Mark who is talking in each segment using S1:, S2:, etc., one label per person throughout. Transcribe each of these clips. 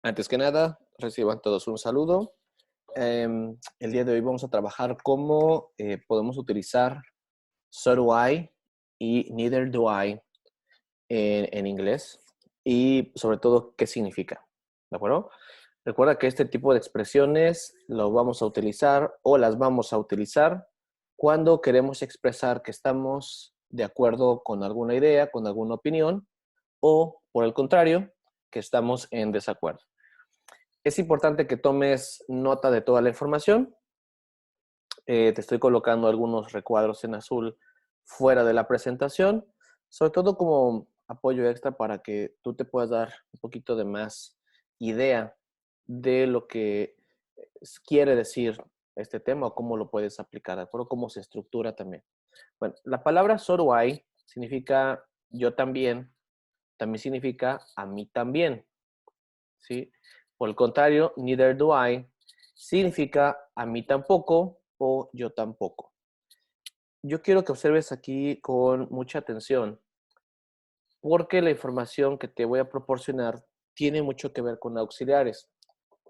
S1: Antes que nada, reciban todos un saludo. El día de hoy vamos a trabajar cómo podemos utilizar so do I y neither do I en inglés y sobre todo qué significa. ¿De acuerdo? Recuerda que este tipo de expresiones lo vamos a utilizar o las vamos a utilizar cuando queremos expresar que estamos de acuerdo con alguna idea, con alguna opinión o, por el contrario, que estamos en desacuerdo. Es importante que tomes nota de toda la información. Te estoy colocando algunos recuadros en azul fuera de la presentación, sobre todo como apoyo extra para que tú te puedas dar un poquito de más idea de lo que quiere decir este tema o cómo lo puedes aplicar, ¿de acuerdo? Cómo se estructura también. Bueno, la palabra so do I significa yo también, también significa a mí también, ¿sí? Por el contrario, neither do I significa a mí tampoco o yo tampoco. Yo quiero que observes aquí con mucha atención porque la información que te voy a proporcionar tiene mucho que ver con auxiliares.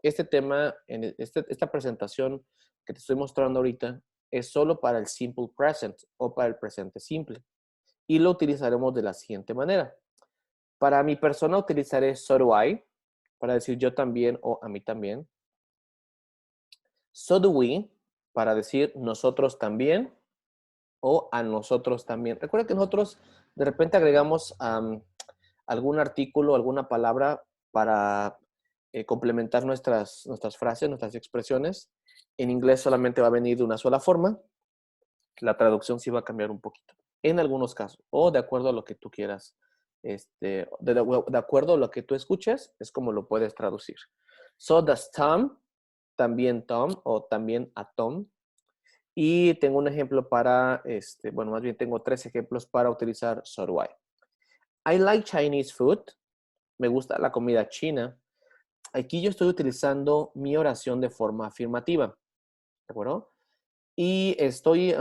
S1: Este tema, esta presentación que te estoy mostrando ahorita, es solo para el simple present o para el presente simple. Y lo utilizaremos de la siguiente manera. Para mi persona utilizaré so do I, para decir yo también o a mí también. So do we, para decir nosotros también o a nosotros también. Recuerda que nosotros de repente agregamos algún artículo, alguna palabra para complementar nuestras frases, nuestras expresiones. En inglés solamente va a venir de una sola forma. La traducción sí va a cambiar un poquito, en algunos casos, o de acuerdo a lo que tú quieras, de acuerdo a lo que tú escuches, es como lo puedes traducir. So does Tom, también Tom, o también a Tom. Y tengo un ejemplo para, bueno, más bien tengo 3 ejemplos para utilizar so do I. I like Chinese food. Me gusta la comida china. Aquí yo estoy utilizando mi oración de forma afirmativa, ¿de acuerdo? Y estoy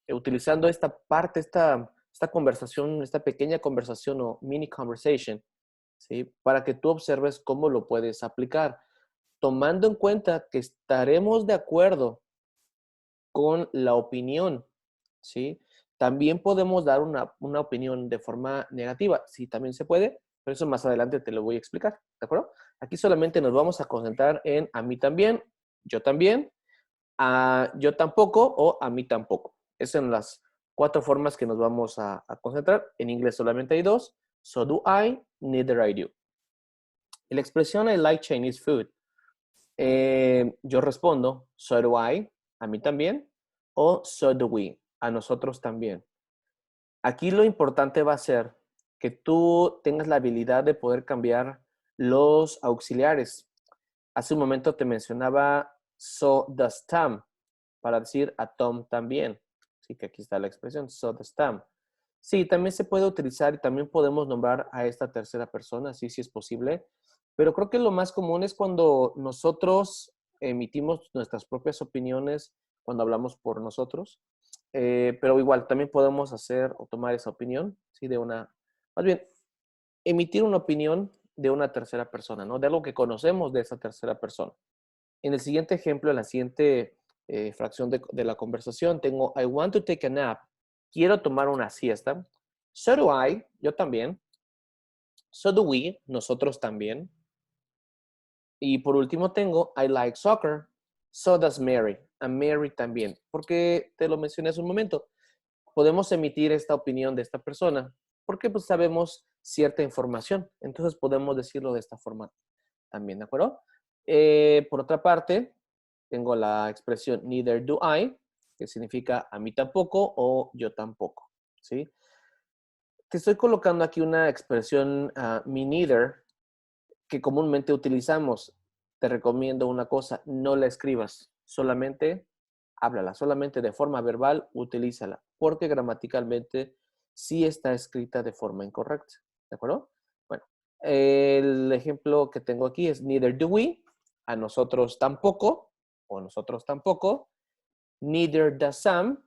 S1: utilizando esta parte, esta conversación, esta pequeña conversación o mini conversation, ¿sí? Para que tú observes cómo lo puedes aplicar, tomando en cuenta que estaremos de acuerdo con la opinión, ¿sí? También podemos dar una opinión de forma negativa, sí, también se puede, pero eso más adelante te lo voy a explicar, ¿de acuerdo? Aquí solamente nos vamos a concentrar en a mí también, a yo tampoco o a mí tampoco. Esas son las 4 formas que nos vamos a concentrar. En inglés solamente hay 2, so do I, neither I do. Y la expresión I like Chinese food, yo respondo, so do I, a mí también, o so do we, a nosotros también. Aquí lo importante va a ser que tú tengas la habilidad de poder cambiar los auxiliares. Hace un momento te mencionaba so does Tom, para decir a Tom también. Así que aquí está la expresión, so does Tom. Sí, también se puede utilizar y también podemos nombrar a esta tercera persona, sí, sí es posible. Pero creo que lo más común es cuando nosotros emitimos nuestras propias opiniones, cuando hablamos por nosotros. Pero igual, también podemos hacer o tomar esa opinión, ¿sí? Más bien, emitir una opinión de una tercera persona, ¿no? De algo que conocemos de esa tercera persona. En el siguiente ejemplo, en la siguiente fracción de la conversación, tengo I want to take a nap. Quiero tomar una siesta. So do I, yo también. So do we, nosotros también. Y por último tengo I like soccer. So does Mary. A Mary también. Porque te lo mencioné hace un momento. Podemos emitir esta opinión de esta persona porque pues sabemos cierta información. Entonces podemos decirlo de esta forma también, ¿de acuerdo? Por otra parte, tengo la expresión neither do I, que significa a mí tampoco o yo tampoco, ¿sí? Te estoy colocando aquí una expresión me neither que comúnmente utilizamos. Te recomiendo una cosa, no la escribas, solamente háblala, solamente de forma verbal, utilízala, porque gramaticalmente sí está escrita de forma incorrecta, ¿de acuerdo? Bueno, el ejemplo que tengo aquí es neither do we, a nosotros tampoco, o nosotros tampoco, neither does Sam,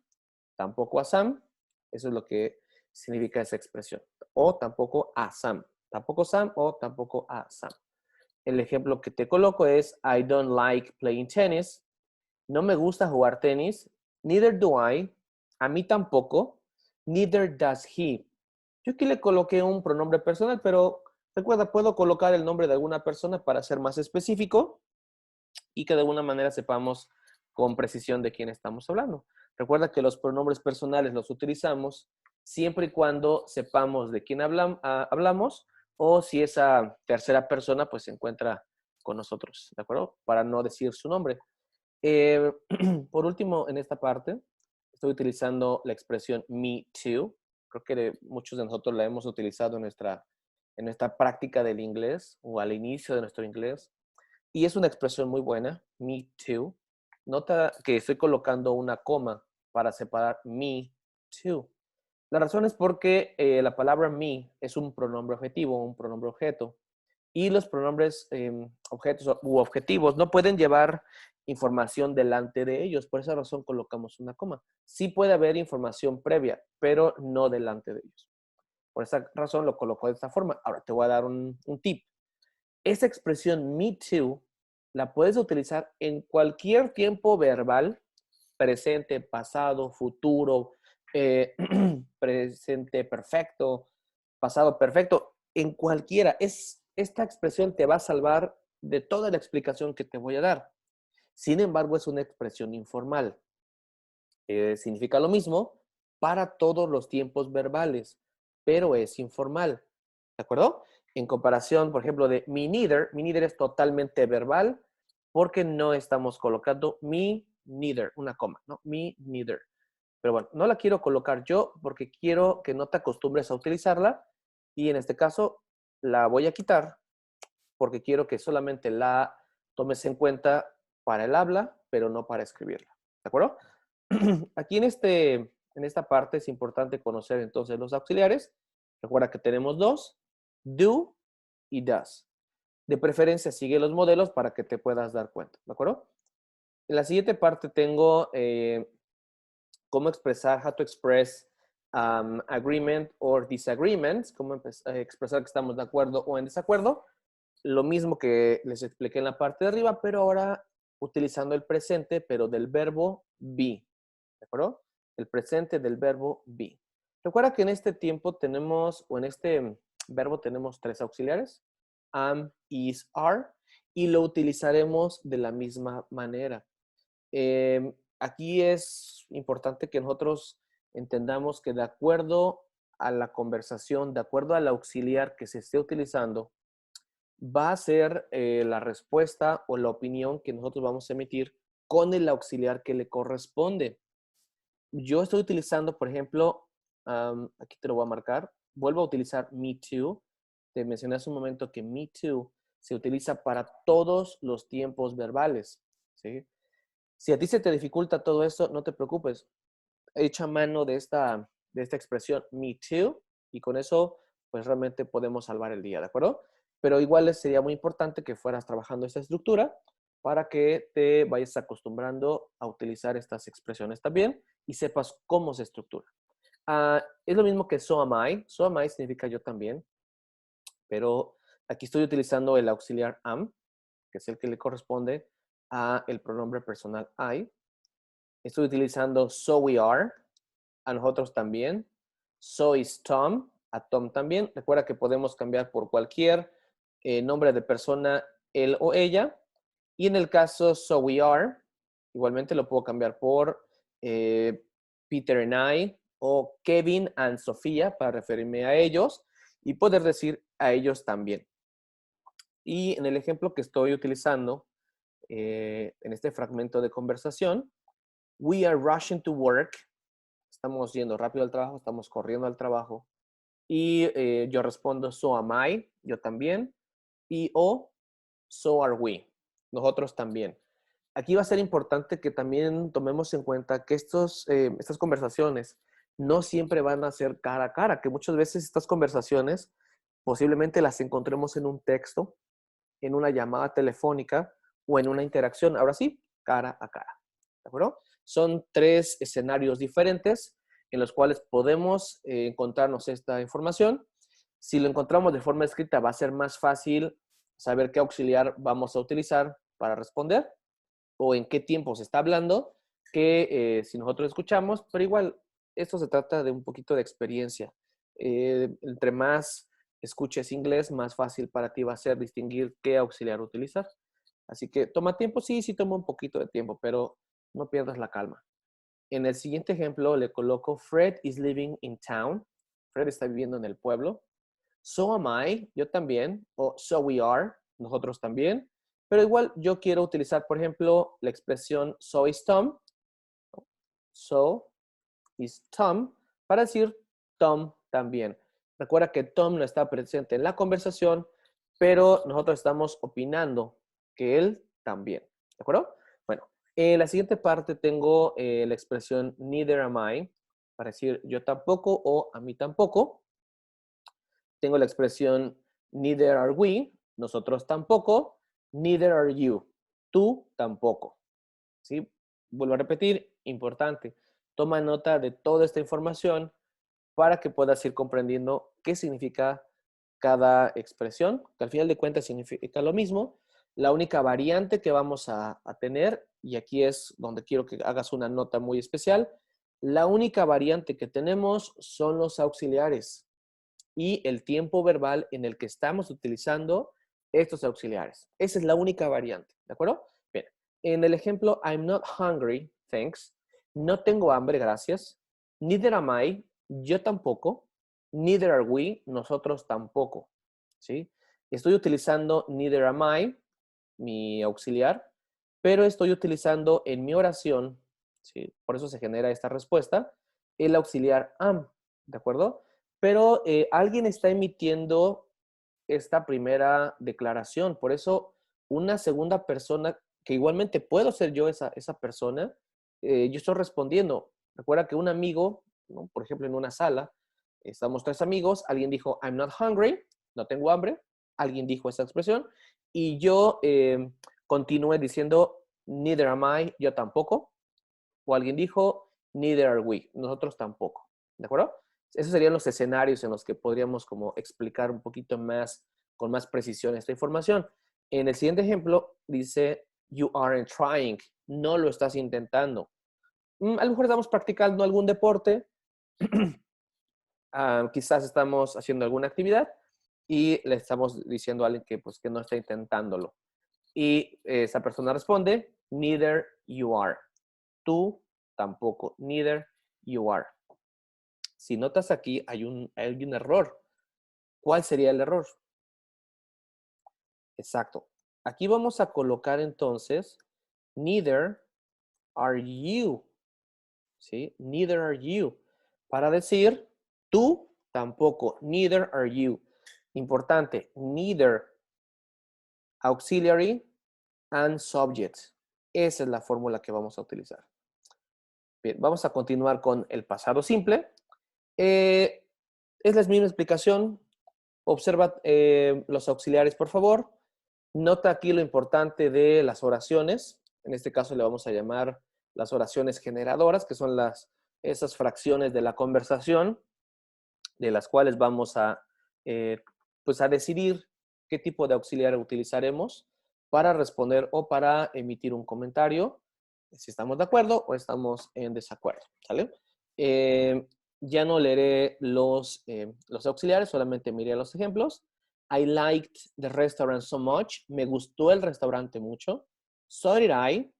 S1: tampoco a Sam, eso es lo que significa esa expresión, o tampoco a Sam, tampoco Sam o tampoco a Sam. El ejemplo que te coloco es I don't like playing tennis. No me gusta jugar tenis. Neither do I. A mí tampoco. Neither does he. Yo aquí le coloqué un pronombre personal, pero recuerda, puedo colocar el nombre de alguna persona para ser más específico y que de alguna manera sepamos con precisión de quién estamos hablando. Recuerda que los pronombres personales los utilizamos siempre y cuando sepamos de quién hablamos o si esa tercera persona pues se encuentra con nosotros, ¿de acuerdo? Para no decir su nombre. Eh, por último, en esta parte, estoy utilizando la expresión me too. Creo que muchos de nosotros la hemos utilizado en nuestra práctica del inglés o al inicio de nuestro inglés. Y es una expresión muy buena, me too. Nota que estoy colocando una coma para separar me too. La razón es porque la palabra me es un pronombre objetivo, un pronombre objeto. Y los pronombres objetos u objetivos no pueden llevar información delante de ellos. Por esa razón colocamos una coma. Sí puede haber información previa, pero no delante de ellos. Por esa razón lo coloco de esta forma. Ahora te voy a dar un tip. Esa expresión me too la puedes utilizar en cualquier tiempo verbal, presente, pasado, futuro, presente perfecto, pasado perfecto, en cualquiera. Esta expresión te va a salvar de toda la explicación que te voy a dar. Sin embargo, es una expresión informal. Significa lo mismo para todos los tiempos verbales, pero es informal. ¿De acuerdo? En comparación, por ejemplo, de me neither es totalmente verbal porque no estamos colocando me neither, una coma, ¿no? Me neither. Pero bueno, no la quiero colocar yo porque quiero que no te acostumbres a utilizarla y en este caso la voy a quitar porque quiero que solamente la tomes en cuenta para el habla, pero no para escribirla. ¿De acuerdo? Aquí en esta parte es importante conocer entonces los auxiliares. Recuerda que tenemos dos, do y does. De preferencia sigue los modelos para que te puedas dar cuenta, ¿de acuerdo? En la siguiente parte tengo cómo expresar, how to express agreement or disagreements, cómo expresar que estamos de acuerdo o en desacuerdo. Lo mismo que les expliqué en la parte de arriba, pero ahora utilizando el presente, pero del verbo be. ¿De acuerdo? El presente del verbo be. Recuerda que en este tiempo tenemos, o en este verbo tenemos tres auxiliares, am, is, are, y lo utilizaremos de la misma manera. Aquí es importante que nosotros entendamos que de acuerdo a la conversación, de acuerdo al auxiliar que se esté utilizando, va a ser la respuesta o la opinión que nosotros vamos a emitir con el auxiliar que le corresponde. Yo estoy utilizando, por ejemplo, aquí te lo voy a marcar, vuelvo a utilizar me too. Te mencioné hace un momento que me too se utiliza para todos los tiempos verbales, ¿sí? Si a ti se te dificulta todo esto, no te preocupes. Echa mano de esta expresión me too y con eso pues realmente podemos salvar el día, ¿de acuerdo? Pero igual sería muy importante que fueras trabajando esta estructura para que te vayas acostumbrando a utilizar estas expresiones también y sepas cómo se estructura. Es lo mismo que so am I. So am I significa yo también, pero aquí estoy utilizando el auxiliar am, que es el que le corresponde a el pronombre personal I. Estoy utilizando so we are, a nosotros también. So is Tom, a Tom también. Recuerda que podemos cambiar por cualquier nombre de persona, él o ella. Y en el caso so we are, igualmente lo puedo cambiar por Peter and I o Kevin and Sofía para referirme a ellos y poder decir a ellos también. Y en el ejemplo que estoy utilizando en este fragmento de conversación, we are rushing to work. Estamos yendo rápido al trabajo, estamos corriendo al trabajo. Y yo respondo, so am I, yo también. Y o, so are we, nosotros también. Aquí va a ser importante que también tomemos en cuenta que estas conversaciones no siempre van a ser cara a cara, que muchas veces estas conversaciones posiblemente las encontremos en un texto, en una llamada telefónica o en una interacción, ahora sí, cara a cara. ¿De acuerdo? Son tres escenarios diferentes en los cuales podemos encontrarnos esta información. Si lo encontramos de forma escrita va a ser más fácil saber qué auxiliar vamos a utilizar para responder o en qué tiempo se está hablando, que si nosotros escuchamos, pero igual esto se trata de un poquito de experiencia. Entre más escuches inglés, más fácil para ti va a ser distinguir qué auxiliar utilizar. Así que toma tiempo, sí, sí toma un poquito de tiempo, pero no pierdas la calma. En el siguiente ejemplo le coloco Fred is living in town. Fred está viviendo en el pueblo. So am I, yo también. O so we are, nosotros también. Pero igual yo quiero utilizar, por ejemplo, la expresión so is Tom. So is Tom para decir Tom también. Recuerda que Tom no está presente en la conversación, pero nosotros estamos opinando que él también. ¿De acuerdo? Bueno, en la siguiente parte tengo la expresión neither am I para decir yo tampoco o a mí tampoco. Tengo la expresión neither are we, nosotros tampoco, neither are you, tú tampoco. ¿Sí? Vuelvo a repetir, importante. Toma nota de toda esta información para que puedas ir comprendiendo qué significa cada expresión, que al final de cuentas significa lo mismo. La única variante que vamos a tener, y aquí es donde quiero que hagas una nota muy especial, la única variante que tenemos son los auxiliares y el tiempo verbal en el que estamos utilizando estos auxiliares. Esa es la única variante, ¿de acuerdo? Bien, en el ejemplo, I'm not hungry, thanks. No tengo hambre, gracias. Neither am I, yo tampoco. Neither are we, nosotros tampoco. ¿Sí? Estoy utilizando neither am I, mi auxiliar, pero estoy utilizando en mi oración, ¿sí? Por eso se genera esta respuesta, el auxiliar am, ¿de acuerdo? Pero alguien está emitiendo esta primera declaración, por eso una segunda persona, que igualmente puedo ser yo esa persona, yo estoy respondiendo. Recuerda que un amigo, ¿no? Por ejemplo, en una sala, estamos tres amigos, alguien dijo, I'm not hungry, no tengo hambre, alguien dijo esa expresión, y yo continué diciendo, neither am I, yo tampoco, o alguien dijo, neither are we, nosotros tampoco, ¿de acuerdo? Esos serían los escenarios en los que podríamos como explicar un poquito más, con más precisión esta información. En el siguiente ejemplo dice, you aren't trying, no lo estás intentando. A lo mejor estamos practicando algún deporte, quizás estamos haciendo alguna actividad y le estamos diciendo a alguien que, pues, que no está intentándolo. Y esa persona responde, neither you are. Tú tampoco. Neither you are. Si notas aquí, hay un error. ¿Cuál sería el error? Exacto. Aquí vamos a colocar entonces, neither are you. ¿Sí? Neither are you. Para decir, tú tampoco. Neither are you. Importante, neither auxiliary and subject. Esa es la fórmula que vamos a utilizar. Bien, vamos a continuar con el pasado simple. Es la misma explicación. Observa los auxiliares, por favor. Nota aquí lo importante de las oraciones. En este caso le vamos a llamar las oraciones generadoras, que son esas fracciones de la conversación, de las cuales vamos pues a decidir qué tipo de auxiliar utilizaremos para responder o para emitir un comentario, si estamos de acuerdo o estamos en desacuerdo, ¿sale? Ya no leeré los auxiliares, solamente miré los ejemplos. I liked the restaurant so much. Me gustó el restaurante mucho. So did I.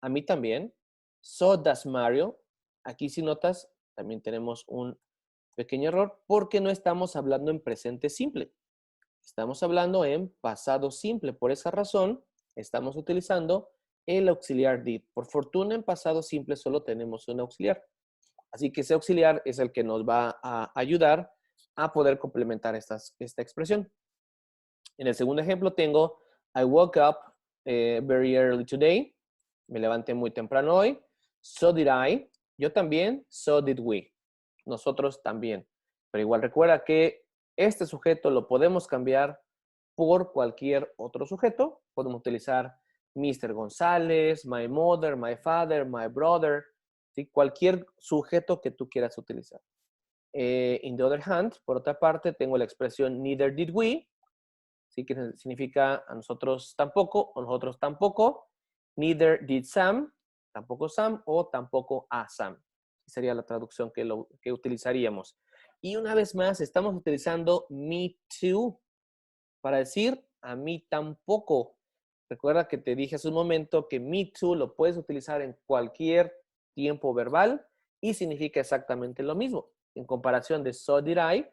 S1: A mí también. So does Mario. Aquí si notas, también tenemos un pequeño error porque no estamos hablando en presente simple. Estamos hablando en pasado simple. Por esa razón, estamos utilizando el auxiliar did. Por fortuna, en pasado simple solo tenemos un auxiliar. Así que ese auxiliar es el que nos va a ayudar a poder complementar esta expresión. En el segundo ejemplo tengo, I woke up very early today. Me levanté muy temprano hoy. So did I. Yo también. So did we. Nosotros también. Pero igual recuerda que este sujeto lo podemos cambiar por cualquier otro sujeto. Podemos utilizar Mr. González, my mother, my father, my brother. ¿Sí? Cualquier sujeto que tú quieras utilizar. In the other hand, por otra parte, tengo la expresión neither did we. ¿sí? Que significa a nosotros tampoco o nosotros tampoco. Neither did Sam, tampoco Sam o tampoco a Sam. Sería la traducción que utilizaríamos. Y una vez más, estamos utilizando me too para decir a mí tampoco. Recuerda que te dije hace un momento que me too lo puedes utilizar en cualquier tiempo verbal y significa exactamente lo mismo. En comparación de so did I,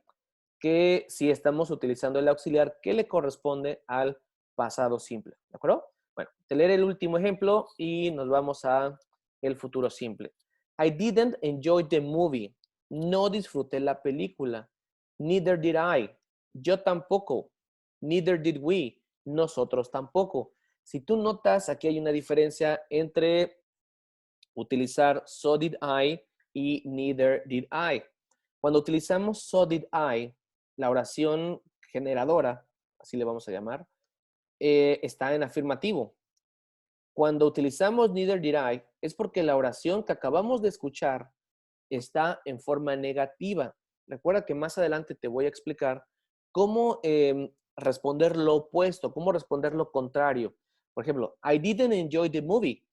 S1: que si estamos utilizando el auxiliar que le corresponde al pasado simple. ¿De acuerdo? Bueno, te leeré el último ejemplo y nos vamos a el futuro simple. I didn't enjoy the movie. No disfruté la película. Neither did I. Yo tampoco. Neither did we. Nosotros tampoco. Si tú notas, aquí hay una diferencia entre utilizar so did I y neither did I. Cuando utilizamos so did I, la oración generadora, así le vamos a llamar, está en afirmativo. Cuando utilizamos neither did I, es porque la oración que acabamos de escuchar está en forma negativa. Recuerda que más adelante te voy a explicar cómo responder lo opuesto, cómo responder lo contrario. Por ejemplo, I didn't enjoy the movie.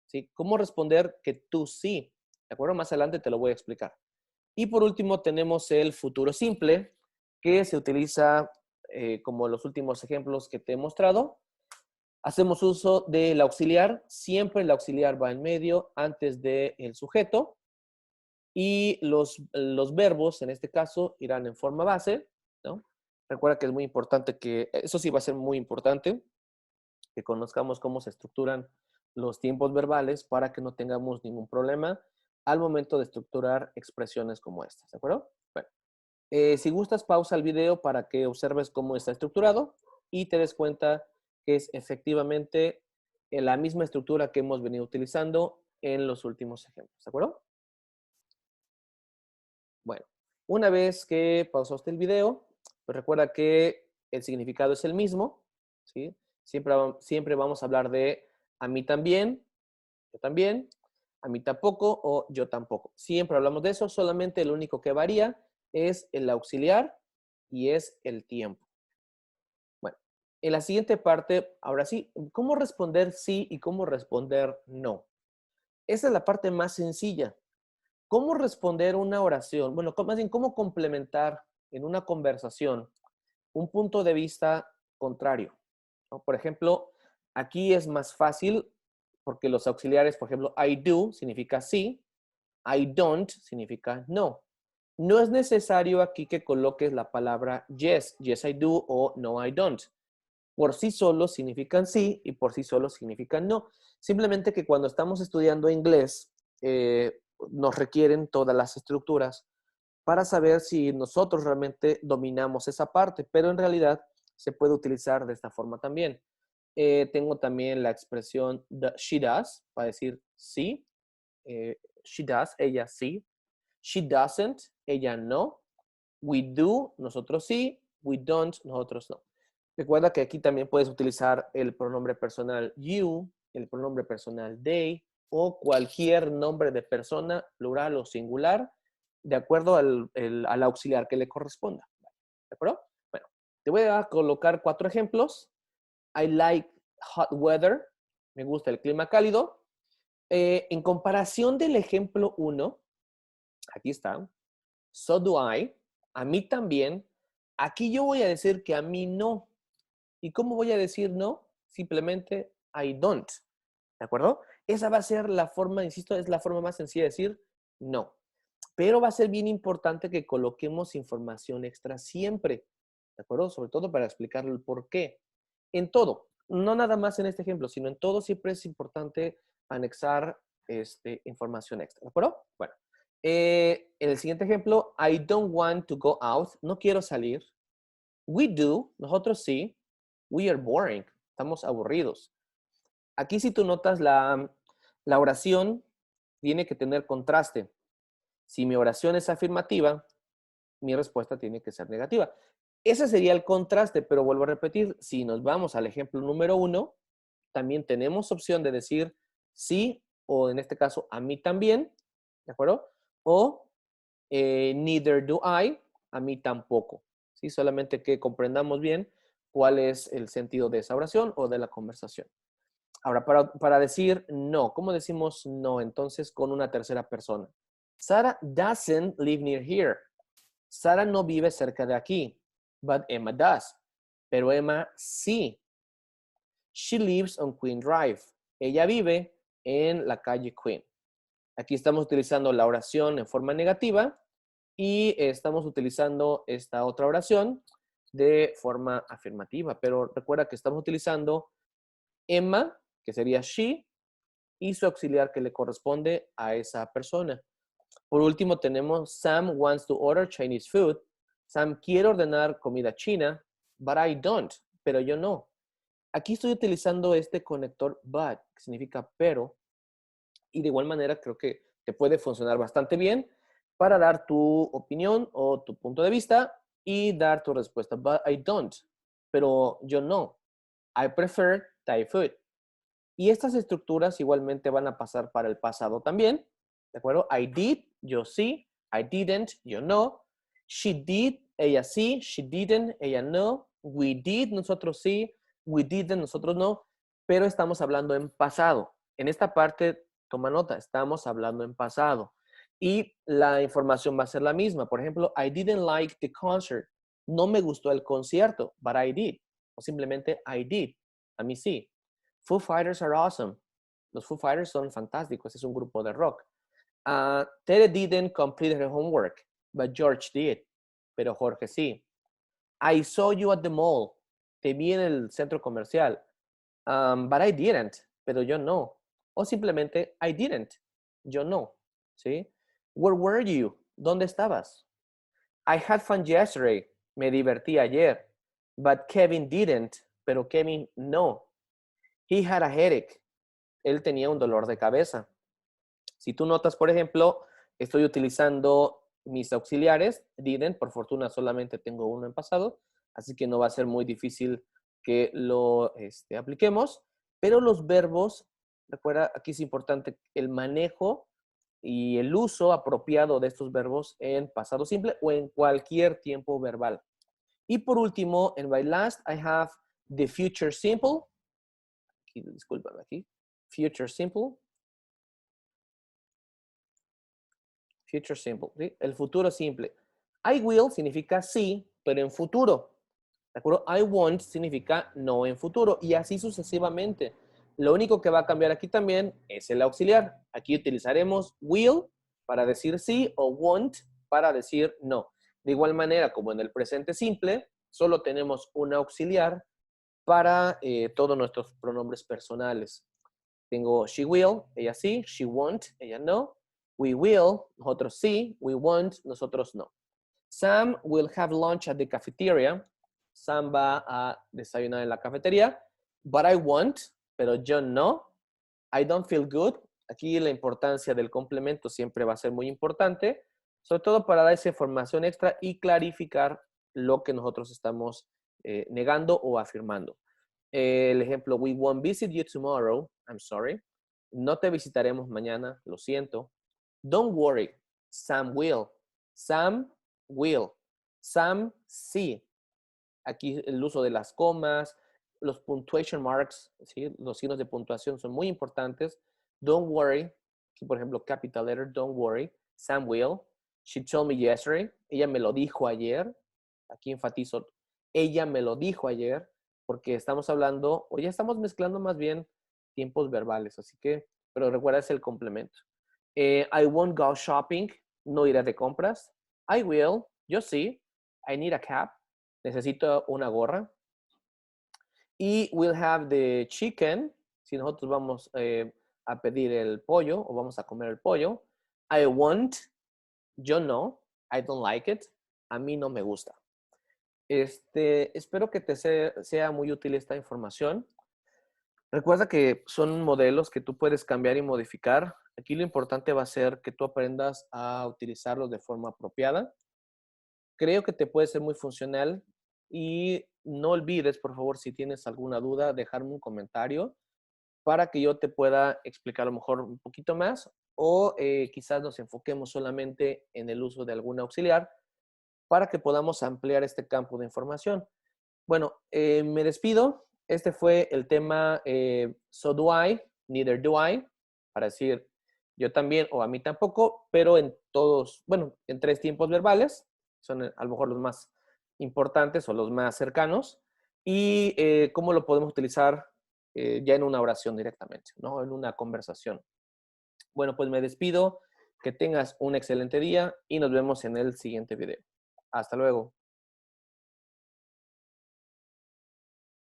S1: ¿Sí? ¿Cómo responder que tú sí? ¿De acuerdo? Más adelante te lo voy a explicar. Y por último tenemos el futuro simple, que se utiliza como los últimos ejemplos que te he mostrado. Hacemos uso del auxiliar. Siempre el auxiliar va en medio antes del sujeto. Y los verbos, en este caso, irán en forma base, ¿no? Recuerda que es muy importante eso sí va a ser muy importante, que conozcamos cómo se estructuran los tiempos verbales para que no tengamos ningún problema al momento de estructurar expresiones como estas, ¿de acuerdo? Bueno, si gustas, pausa el video para que observes cómo está estructurado y te des cuenta que es efectivamente la misma estructura que hemos venido utilizando en los últimos ejemplos, ¿de acuerdo? Bueno, una vez que pausaste el video, pues recuerda que el significado es el mismo, ¿sí? Siempre vamos a hablar de a mí también, yo también, a mí tampoco o yo tampoco. Siempre hablamos de eso, solamente lo único que varía es el auxiliar y es el tiempo. Bueno, en la siguiente parte, ahora sí, ¿cómo responder sí y cómo responder no? Esa es la parte más sencilla. ¿Cómo responder una oración? Bueno, más bien, ¿cómo complementar en una conversación un punto de vista contrario? ¿No? Por ejemplo, aquí es más fácil porque los auxiliares, por ejemplo, I do significa sí, I don't significa no. No es necesario aquí que coloques la palabra yes, yes I do o no I don't. Por sí solos significan sí y por sí solos significan no. Simplemente que cuando estamos estudiando inglés, nos requieren todas las estructuras para saber si nosotros realmente dominamos esa parte, pero en realidad se puede utilizar de esta forma también. Tengo también la expresión she does, para decir sí. She does, ella sí. She doesn't, ella no. We do, nosotros sí. We don't, nosotros no. Recuerda que aquí también puedes utilizar el pronombre personal you, el pronombre personal they o cualquier nombre de persona, plural o singular, de acuerdo al auxiliar que le corresponda. ¿De acuerdo? Bueno, te voy a colocar 4 ejemplos. I like hot weather. Me gusta el clima cálido. En comparación del ejemplo 1, aquí está. So do I. A mí también. Aquí yo voy a decir que a mí no. ¿Y cómo voy a decir no? Simplemente I don't. ¿De acuerdo? Esa va a ser la forma, insisto, es la forma más sencilla de decir no. Pero va a ser bien importante que coloquemos información extra siempre. ¿De acuerdo? Sobre todo para explicarle el por qué. En todo, no nada más en este ejemplo, sino en todo siempre es importante anexar información extra. ¿De acuerdo? Bueno, en el siguiente ejemplo, I don't want to go out. No quiero salir. We do. Nosotros sí. We are boring. Estamos aburridos. Aquí si tú notas la oración tiene que tener contraste. Si mi oración es afirmativa, mi respuesta tiene que ser negativa. Ese sería el contraste, pero vuelvo a repetir, si nos vamos al ejemplo número 1, también tenemos opción de decir sí o en este caso a mí también, ¿de acuerdo? O neither do I, a mí tampoco. ¿Sí? Solamente que comprendamos bien cuál es el sentido de esa oración o de la conversación. Ahora, para decir no, ¿cómo decimos no entonces con una tercera persona? Sarah doesn't live near here. Sarah no vive cerca de aquí, but Emma does. Pero Emma sí. She lives on Queen Drive. Ella vive en la calle Queen. Aquí estamos utilizando la oración en forma negativa y estamos utilizando esta otra oración de forma afirmativa. Pero recuerda que estamos utilizando Emma, que sería she, y su auxiliar que le corresponde a esa persona. Por último, tenemos Sam wants to order Chinese food. Sam quiere ordenar comida china, but I don't, pero yo no. Aquí estoy utilizando este conector but, que significa pero, y de igual manera creo que te puede funcionar bastante bien para dar tu opinión o tu punto de vista y dar tu respuesta. But I don't, pero yo no. I prefer Thai food. Y estas estructuras igualmente van a pasar para el pasado también, ¿de acuerdo? I did, yo sí. I didn't, yo no. She did, ella sí. She didn't, ella no. We did, nosotros sí. We didn't, nosotros no. Pero estamos hablando en pasado. En esta parte, toma nota, estamos hablando en pasado. Y la información va a ser la misma. Por ejemplo, I didn't like the concert. No me gustó el concierto, but I did. O simplemente I did. A mí sí. Foo Fighters are awesome. Los Foo Fighters son fantásticos. Es un grupo de rock. Tere didn't complete her homework, but George did. Pero Jorge sí. I saw you at the mall. Te vi en el centro comercial. But I didn't. Pero yo no. O simplemente I didn't. Yo no. ¿Sí? Where were you? ¿Dónde estabas? I had fun yesterday. Me divertí ayer. But Kevin didn't. Pero Kevin no. He had a headache. Él tenía un dolor de cabeza. Si tú notas, por ejemplo, estoy utilizando mis auxiliares, didn't, por fortuna solamente tengo uno en pasado, así que no va a ser muy difícil que lo apliquemos, pero los verbos, recuerda, aquí es importante el manejo y el uso apropiado de estos verbos en pasado simple o en cualquier tiempo verbal. Y por último, en my last, I have the future simple. Aquí, discúlpame aquí. Future simple. Future simple, ¿sí? El futuro simple. I will significa sí, pero en futuro. ¿De acuerdo? I won't significa no en futuro y así sucesivamente. Lo único que va a cambiar aquí también es el auxiliar. Aquí utilizaremos will para decir sí o won't para decir no. De igual manera, como en el presente simple, solo tenemos un auxiliar para todos nuestros pronombres personales. Tengo she will, ella sí. She won't, ella no. We will, nosotros sí. We won't, nosotros no. Sam will have lunch at the cafeteria. Sam va a desayunar en la cafetería. But I won't, pero yo no. I don't feel good. Aquí la importancia del complemento siempre va a ser muy importante, sobre todo para dar esa información extra y clarificar lo que nosotros estamos negando o afirmando. El ejemplo, we won't visit you tomorrow. I'm sorry. No te visitaremos mañana. Lo siento. Don't worry. Sam will. Sam will. Sam sí. Aquí el uso de las comas, los punctuation marks, ¿sí? Los signos de puntuación son muy importantes. Don't worry. Aquí, por ejemplo, capital letter, don't worry. Sam will. She told me yesterday. Ella me lo dijo ayer. Aquí enfatizo, ella me lo dijo ayer, porque estamos hablando, o ya estamos mezclando más bien tiempos verbales, así que, pero recuerda, es el complemento. I won't go shopping. No iré de compras. I will. Yo sí. I need a cap. Necesito una gorra. Y we'll have the chicken. Si nosotros vamos a pedir el pollo o vamos a comer el pollo. I won't. Yo no. I don't like it. A mí no me gusta. Espero que te sea muy útil esta información. Recuerda que son modelos que tú puedes cambiar y modificar. Aquí lo importante va a ser que tú aprendas a utilizarlos de forma apropiada. Creo que te puede ser muy funcional y no olvides, por favor, si tienes alguna duda, dejarme un comentario para que yo te pueda explicar a lo mejor un poquito más o quizás nos enfoquemos solamente en el uso de algún auxiliar para que podamos ampliar este campo de información. Bueno, me despido. Este fue el tema so do I, neither do I, para decir yo también o a mí tampoco, pero en todos, bueno, en 3 tiempos verbales, son a lo mejor los más importantes o los más cercanos, y cómo lo podemos utilizar ya en una oración directamente, ¿no? En una conversación. Bueno, pues me despido, que tengas un excelente día y nos vemos en el siguiente video. Hasta luego.